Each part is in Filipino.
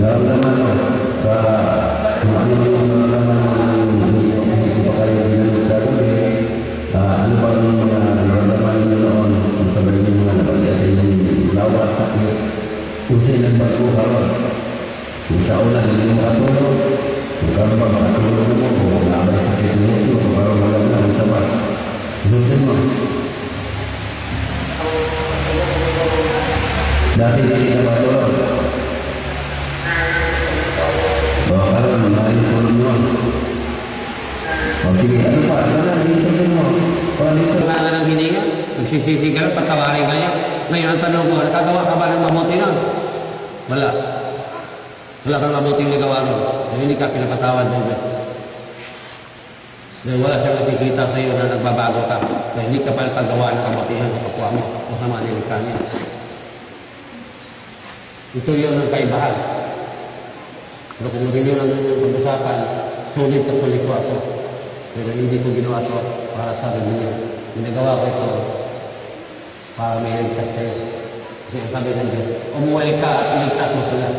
nararamdaman mo sa kung ano yung nararamdaman ng hindi pa kayo ginanong gagawin, ano ba yung mga nararamdaman ninyo noon kung sabihin yung mga napagyan sa inyong lawa at sakit, kung sa'yo nagbago karon, kung sa una hindi mo makatulog, kung karon ba makatulog mo, kung nabay sakit mo ito, kung karon wala na, kung sabah, susunod mo. Dati hindi ka matulog. Karon maraming tulog yun. Sige, ano pa? Ano na? Dito mo. Wala na ng hininga. Nagsisisi ka lang, patawarin kanya. Ngayon, ang tanong ko, nakagawa ka ba ng mabuti nun? Wala. Wala kang mabuting nagawa nun. Hindi ka pinapatawad ng Diyos. Dahil wala siyang nakikita sa iyo na nagbabago ka. Dahil hindi ka pa nagpagawa ng kabutihan sa kapwa mo. Masama din kanya. Ito yun ang kaibahan. Pero kung rin yun ang pag-usapan, sulit at sulit ko ako. Pero hindi ko ginawa ito para sa sarili niyo. Ginagawa ko ito para may ligtas kayo. Kasi ang sabi ng Diyos, umuwi ka at iligtas mo sila.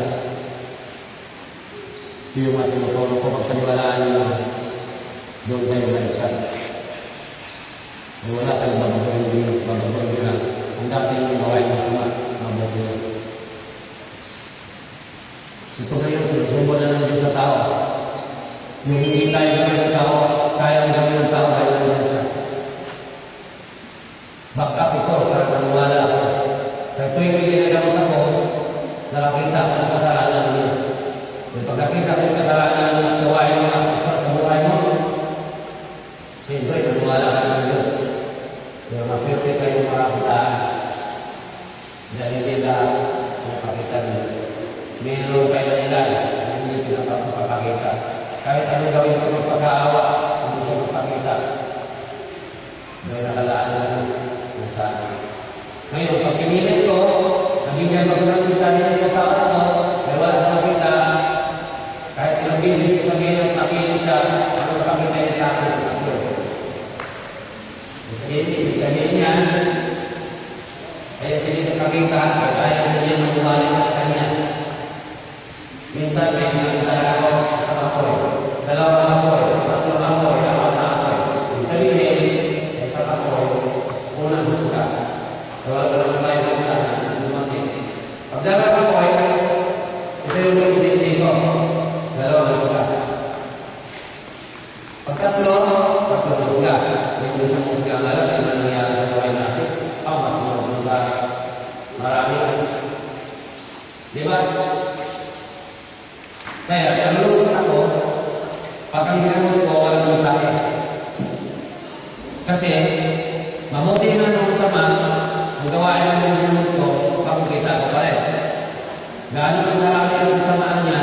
Ito yung mga tinutulong ko pagpaniwalaan niyo doon tayo maligtas. Wala kang babagoyin din, babagoyin din lang. Ang dapat yung gawain mo sama, mabagoyin. Ito ngayon, sumbo na ng Diyos sa tao. Yung hindi tayo gawin ng tao, kaya ang gawin ng tao, kaya ng Diyos. Bakap ito, para maniwala ako. Kaya tuwing may ginagamot ako, nakakita ko ng kasalanan niya. Kung pagkakita ko ng kasalanan niya, gawain mo ang sa buhay mo, siyempre, maniwala ka ng Diyos. Kaya maswerte kayo makakitaan. Dahil hindi lahat nakakita niya. Meron kayo nila, hindi pinapapakita. Kahit ano gawin ko magpag-aawa, hindi siya magpakita. Dahil nakalaan na ng sa akin. Ngayon, pag pinilit ko, nabigyan magulong yung sarili ng katawan ko, pero wala na makita. Kahit ilang bisis ko sabihin at napilit siya, ano makakita niya sa akin ng aso. Sabihin niya, kaya hindi na makita, kaya niya maniwala sa kanya. Minsan may nakita ako sa apoy. Dalawang apoy, tatlong apoy, apat na apoy. Yung sabihin, sa apoy, unang husga. Kaya wala tayo husga na dumating. Pag dalawang apoy, ito yung hindi ko. Dalawang husga. Pag tatlong husga. Yung isang husga ang alam, yung nangyayari sa buhay natin. Mas husga. Marami. Diba? Kaya, nalulungkot ako, pag ang ginamot ko, walang mensahe. Kasi, mabuti na ng sama, ang gawain ng ginamot ko, pakukita ko pa rin. Gaano ang marami ang samaan niya,